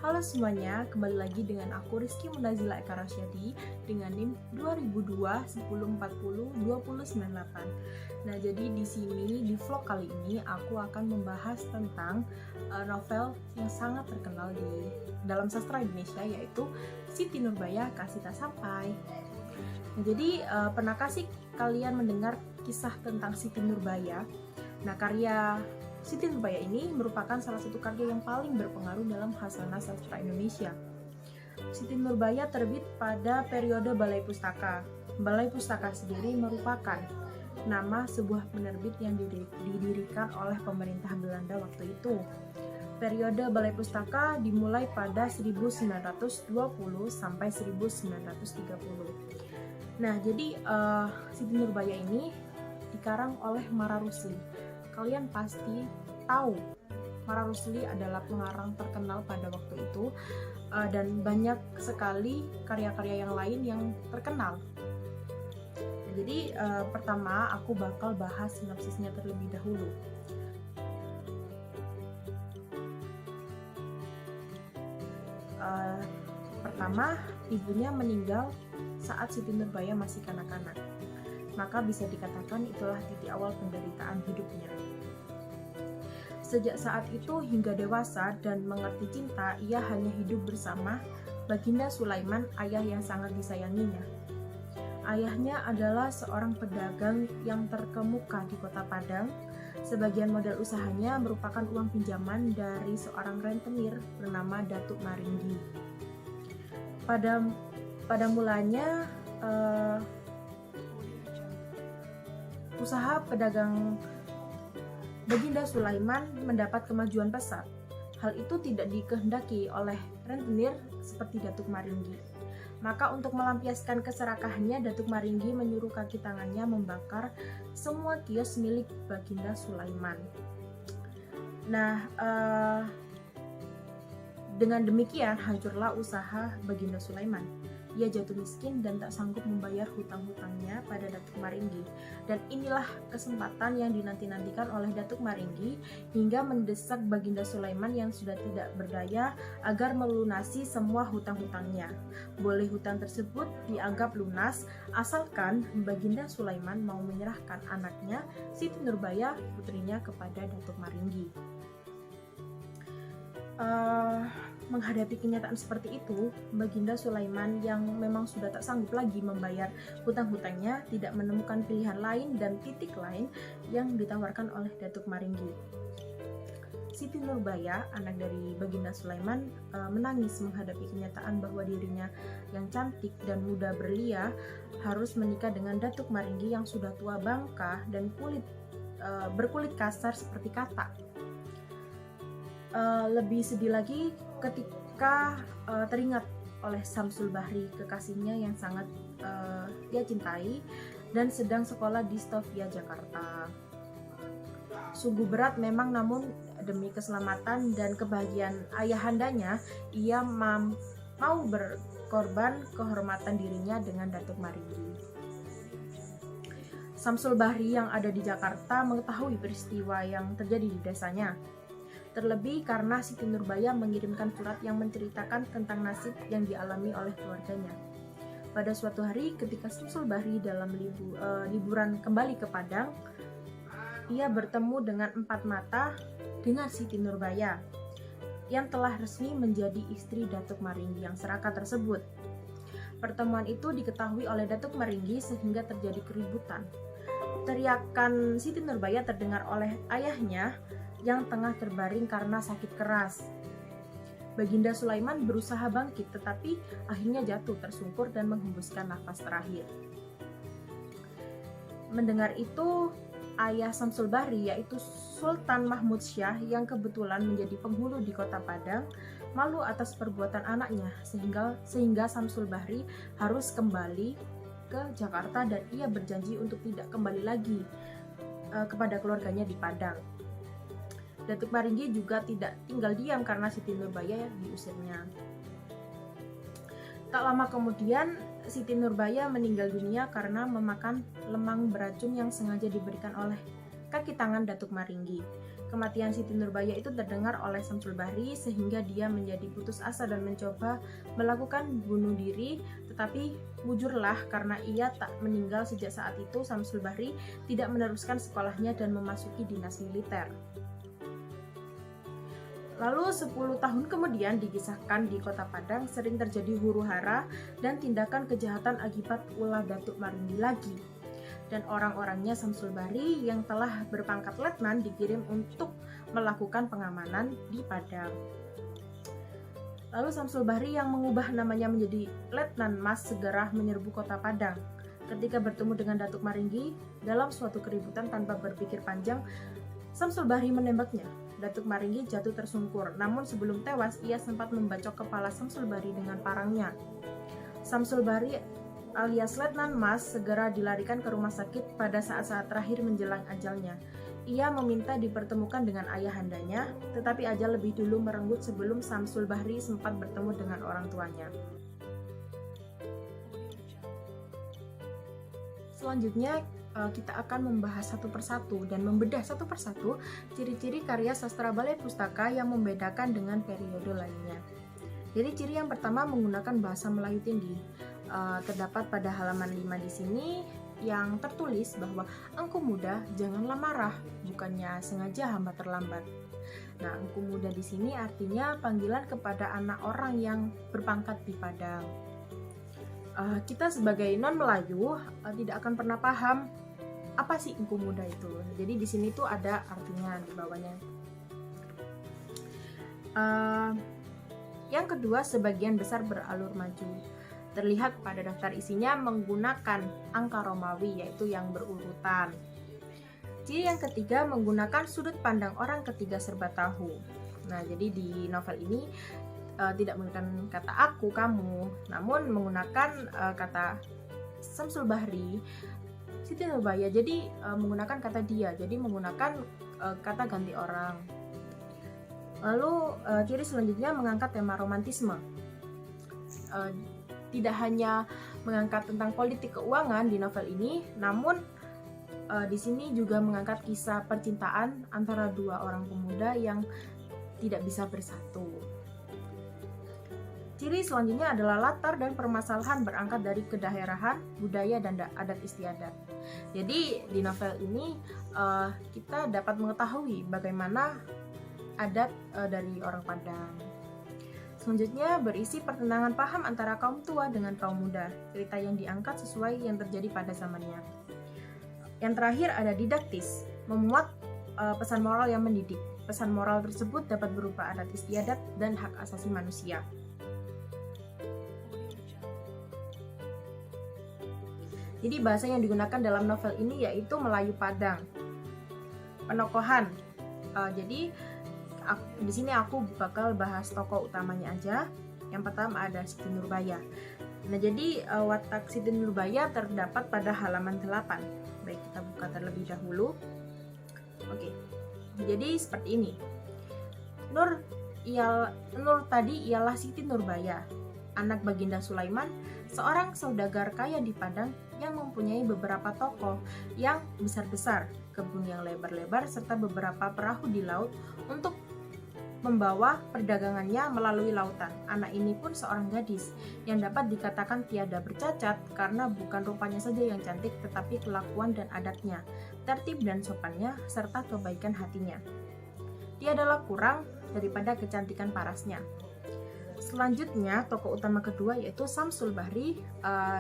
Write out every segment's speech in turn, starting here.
Halo semuanya, kembali lagi dengan aku Rizky Munazila Eka Rasyadi dengan NIM 2002 1040 2098. Nah, jadi di sini di vlog kali ini aku akan membahas tentang novel yang sangat terkenal di dalam sastra Indonesia, yaitu Siti Nurbaya Kasih Tak Sampai. Nah, jadi pernahkah sih kalian mendengar kisah tentang Siti Nurbaya? Nah, karya Siti Nurbaya ini merupakan salah satu karya yang paling berpengaruh dalam khasanah sastra Indonesia. Siti Nurbaya terbit pada periode Balai Pustaka. Balai Pustaka sendiri merupakan nama sebuah penerbit yang didirikan oleh pemerintah Belanda waktu itu. Periode Balai Pustaka dimulai pada 1920 sampai 1930. Nah, jadi Siti Nurbaya ini dikarang oleh Mara Rusli. Kalian pasti tahu Mara Rusli adalah pengarang terkenal pada waktu itu, dan banyak sekali karya-karya yang lain yang terkenal. Jadi pertama aku bakal bahas sinopsisnya terlebih dahulu. Pertama, ibunya meninggal saat Siti Nurbaya masih kanak-kanak. Maka bisa dikatakan itulah titik awal penderitaan hidupnya. Sejak saat itu hingga dewasa dan mengerti cinta, ia hanya hidup bersama Baginda Sulaiman, ayah yang sangat disayanginya. Ayahnya adalah seorang pedagang yang terkemuka di kota Padang. Sebagian modal usahanya merupakan uang pinjaman dari seorang rentenir bernama Datuk Maringgi. Pada mulanya usaha pedagang Baginda Sulaiman mendapat kemajuan pesat. Hal itu tidak dikehendaki oleh rentenir seperti Datuk Maringgi. Maka untuk melampiaskan keserakahannya, Datuk Maringgi menyuruh kaki tangannya membakar semua kios milik Baginda Sulaiman. Nah, dengan demikian hancurlah usaha Baginda Sulaiman. Ia jatuh miskin dan tak sanggup membayar hutang-hutangnya pada Datuk Maringgi. Dan inilah kesempatan yang dinanti-nantikan oleh Datuk Maringgi hingga mendesak Baginda Sulaiman yang sudah tidak berdaya agar melunasi semua hutang-hutangnya. Boleh hutang tersebut dianggap lunas asalkan Baginda Sulaiman mau menyerahkan anaknya Siti Nurbaya, putrinya, kepada Datuk Maringgi. Menghadapi kenyataan seperti itu, Baginda Sulaiman yang memang sudah tak sanggup lagi membayar hutang-hutangnya tidak menemukan pilihan lain dan titik lain yang ditawarkan oleh Datuk Maringgi. Siti Nurbaya, anak dari Baginda Sulaiman, menangis menghadapi kenyataan bahwa dirinya yang cantik dan muda belia harus menikah dengan Datuk Maringgi yang sudah tua bangka dan berkulit kasar seperti katak. Lebih sedih lagi ketika teringat oleh Samsul Bahri, kekasihnya yang sangat dia cintai dan sedang sekolah di Stovia, Jakarta. Sungguh berat memang, namun demi keselamatan dan kebahagiaan ayahandanya, ia mau berkorban kehormatan dirinya dengan Datuk Maringgi. Samsul Bahri yang ada di Jakarta mengetahui peristiwa yang terjadi di desanya. Terlebih karena Siti Nurbaya mengirimkan surat yang menceritakan tentang nasib yang dialami oleh keluarganya. Pada suatu hari ketika Samsul Bahri dalam liburan kembali ke Padang, ia bertemu dengan empat mata dengan Siti Nurbaya yang telah resmi menjadi istri Datuk Maringgi yang serakah tersebut. Pertemuan itu diketahui oleh Datuk Maringgi sehingga terjadi keributan. Teriakan Siti Nurbaya terdengar oleh ayahnya yang tengah terbaring karena sakit keras. Baginda Sulaiman berusaha bangkit tetapi akhirnya jatuh tersungkur dan menghembuskan nafas terakhir. Mendengar itu, ayah Samsul Bahri yaitu Sultan Mahmud Syah yang kebetulan menjadi penghulu di kota Padang malu atas perbuatan anaknya sehingga Samsul Bahri harus kembali ke Jakarta dan ia berjanji untuk tidak kembali lagi kepada keluarganya di Padang. Datuk Maringgi juga tidak tinggal diam karena Siti Nurbaya diusirnya. Tak lama kemudian, Siti Nurbaya meninggal dunia karena memakan lemang beracun yang sengaja diberikan oleh kaki tangan Datuk Maringgi. kematian Siti Nurbaya itu terdengar oleh Syamsul Bahri sehingga dia menjadi putus asa dan mencoba melakukan bunuh diri, tetapi mujurlah karena ia tak meninggal sejak saat itu. Syamsul Bahri tidak meneruskan sekolahnya dan memasuki dinas militer. Lalu 10 tahun kemudian dikisahkan di Kota Padang sering terjadi huru-hara dan tindakan kejahatan akibat ulah Datuk Maringgi lagi. Dan orang-orangnya Syamsul Bahri yang telah berpangkat letnan dikirim untuk melakukan pengamanan di Padang. Lalu Syamsul Bahri yang mengubah namanya menjadi Letnan Mas segera menyerbu Kota Padang. Ketika bertemu dengan Datuk Maringgi dalam suatu keributan tanpa berpikir panjang, Syamsul Bahri menembaknya. Datuk Maringgi jatuh tersungkur, namun sebelum tewas ia sempat membacok kepala Syamsul Bahri dengan parangnya. Syamsul Bahri alias Letnan Mas segera dilarikan ke rumah sakit pada saat-saat terakhir menjelang ajalnya. Ia meminta dipertemukan dengan ayahandanya, tetapi ajal lebih dulu merenggut sebelum Syamsul Bahri sempat bertemu dengan orang tuanya. Selanjutnya kita akan membahas satu persatu dan membedah satu persatu ciri-ciri karya sastra balai pustaka yang membedakan dengan periode lainnya. Jadi ciri yang pertama menggunakan bahasa Melayu tinggi. Terdapat pada halaman 5 di sini yang tertulis bahwa engkau muda janganlah marah, bukannya sengaja hamba terlambat. Nah, engkau muda di sini artinya panggilan kepada anak orang yang berpangkat di Padang. Kita sebagai non Melayu tidak akan pernah paham apa sih engkau muda itu. Jadi di sini tuh ada artinya di bawahnya. Yang kedua, sebagian besar beralur maju. Terlihat pada daftar isinya menggunakan angka Romawi, yaitu yang berurutan. Ciri yang ketiga menggunakan sudut pandang orang ketiga serba tahu. Nah, jadi di novel ini tidak menggunakan kata aku, kamu, namun menggunakan kata Syamsul Bahri, Siti Nurbaya, jadi menggunakan kata dia, jadi menggunakan kata ganti orang. Lalu ciri selanjutnya mengangkat tema romantisme. Tidak hanya mengangkat tentang politik keuangan di novel ini, namun di sini juga mengangkat kisah percintaan antara dua orang pemuda yang tidak bisa bersatu. Ciri selanjutnya adalah latar dan permasalahan berangkat dari kedaerahan, budaya, dan adat istiadat. Jadi di novel ini kita dapat mengetahui bagaimana adat dari orang Padang. Selanjutnya berisi pertentangan paham antara kaum tua dengan kaum muda. Cerita yang diangkat sesuai yang terjadi pada zamannya. Yang terakhir ada didaktis, memuat pesan moral yang mendidik. Pesan moral tersebut dapat berupa adat istiadat dan hak asasi manusia. Jadi bahasa yang digunakan dalam novel ini yaitu Melayu Padang. Penokohan. Jadi di sini aku bakal bahas tokoh utamanya aja. Yang pertama ada Siti Nurbaya. Nah, jadi watak Siti Nurbaya terdapat pada halaman 8. Baik, kita buka terlebih dahulu. Oke. Jadi seperti ini. Nur tadi ialah Siti Nurbaya, anak Baginda Sulaiman, seorang saudagar kaya di Padang yang mempunyai beberapa toko yang besar-besar, kebun yang lebar-lebar, serta beberapa perahu di laut untuk membawa perdagangannya melalui lautan. Anak ini pun seorang gadis yang dapat dikatakan tiada bercacat karena bukan rupanya saja yang cantik, tetapi kelakuan dan adatnya, tertib dan sopannya, serta kebaikan hatinya tiadalah kurang daripada kecantikan parasnya. Selanjutnya, tokoh utama kedua yaitu Syamsul Bahri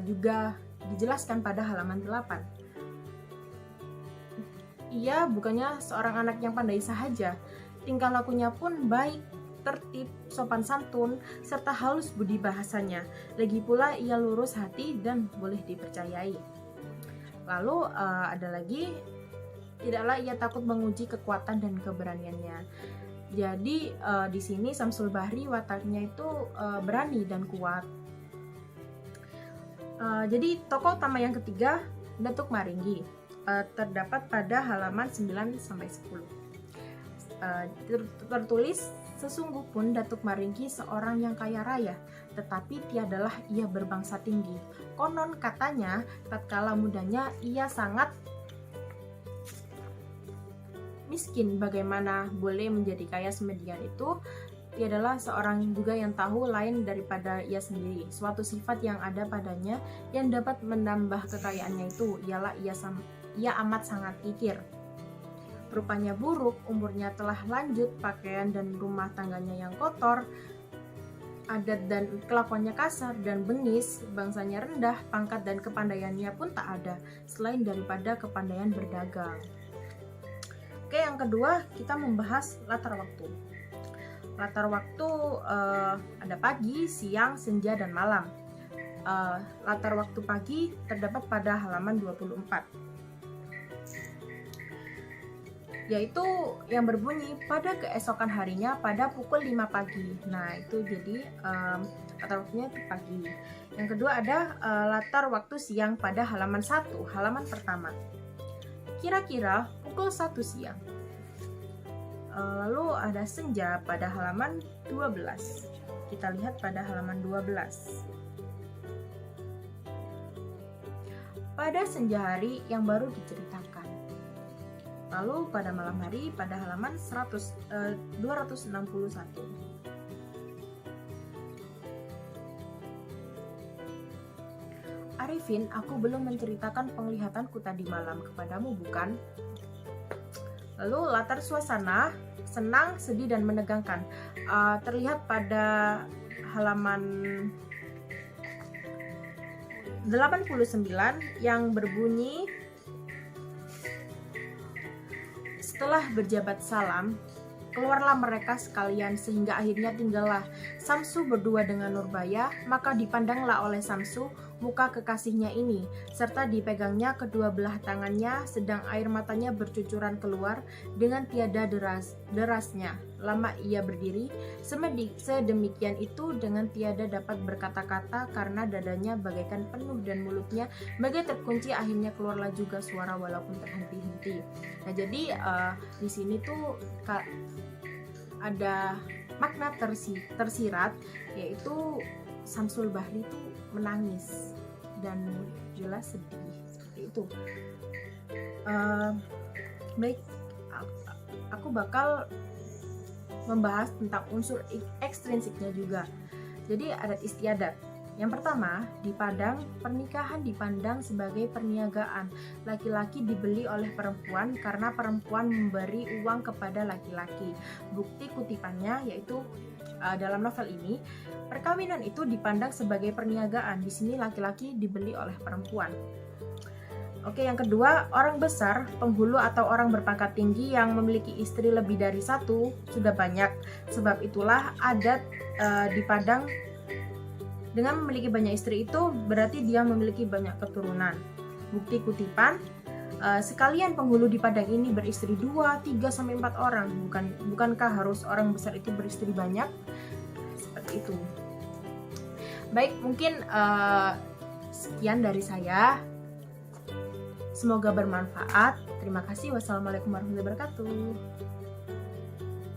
juga dijelaskan pada halaman 8. Ia bukannya seorang anak yang pandai sahaja, tingkah lakunya pun baik, tertib, sopan santun, serta halus budi bahasanya. Lagi pula ia lurus hati dan boleh dipercayai. Lalu ada lagi, tidaklah ia takut menguji kekuatan dan keberaniannya. Jadi di sini Syamsul Bahri wataknya itu berani dan kuat. Jadi tokoh utama yang ketiga, Datuk Maringgi, terdapat pada halaman 9-10. Tertulis, sesungguh pun Datuk Maringgi seorang yang kaya raya, tetapi tiadalah ia berbangsa tinggi. Konon katanya, tatkala mudanya ia sangat miskin. Bagaimana boleh menjadi kaya semedian itu? Ia adalah seorang juga yang tahu lain daripada ia sendiri. Suatu sifat yang ada padanya yang dapat menambah kekayaannya itu ialah ia amat sangat kikir. Rupanya buruk, umurnya telah lanjut, pakaian dan rumah tangganya yang kotor, adat dan kelakuannya kasar dan bengis, bangsanya rendah, pangkat dan kepandaiannya pun tak ada, selain daripada kepandaian berdagang. Oke, yang kedua kita membahas latar waktu. Latar waktu ada pagi, siang, senja, dan malam. Latar waktu pagi terdapat pada halaman 24, yaitu yang berbunyi pada keesokan harinya pada pukul 5 pagi. Nah, itu jadi latar waktunya itu pagi. Yang kedua ada latar waktu siang pada halaman 1, halaman pertama. Kira-kira pukul 1 siang. Lalu ada senja pada halaman 12. Kita lihat pada halaman 12. Pada senja hari yang baru diceritakan. Lalu pada malam hari pada halaman 261. Arifin, aku belum menceritakan penglihatanku tadi malam kepadamu, bukan? Lalu latar suasana senang, sedih, dan menegangkan. Terlihat pada halaman 89 yang berbunyi, setelah berjabat salam, keluarlah mereka sekalian sehingga akhirnya tinggallah Samsu berdua dengan Nurbaya. Maka dipandanglah oleh Samsu muka kekasihnya ini, serta dipegangnya kedua belah tangannya, sedang air matanya bercucuran keluar dengan tiada derasnya. Lama ia berdiri, sedemikian itu dengan tiada dapat berkata-kata karena dadanya bagaikan penuh dan mulutnya bagai terkunci. Akhirnya keluarlah juga suara walaupun terhenti-henti. Nah, jadi di sini tuh ada makna tersirat, yaitu Samsul Bahri itu menangis dan jelas sedih, seperti itu. Baik, aku bakal membahas tentang unsur ekstrinsiknya juga. Jadi adat istiadat. Yang pertama, di Padang, pernikahan dipandang sebagai perniagaan. Laki-laki dibeli oleh perempuan karena perempuan memberi uang kepada laki-laki. Bukti kutipannya yaitu dalam novel ini, perkawinan itu dipandang sebagai perniagaan. Di sini laki-laki dibeli oleh perempuan. Oke, yang kedua, orang besar, penghulu atau orang berpangkat tinggi yang memiliki istri lebih dari satu sudah banyak. Sebab itulah adat di Padang, dengan memiliki banyak istri itu berarti dia memiliki banyak keturunan. Bukti kutipan, sekalian penghulu di Padang ini beristri 2, 3, sampai 4 orang. Bukankah harus orang besar itu beristri banyak? Seperti itu. Baik, mungkin sekian dari saya. Semoga bermanfaat. Terima kasih. Wassalamualaikum warahmatullahi wabarakatuh.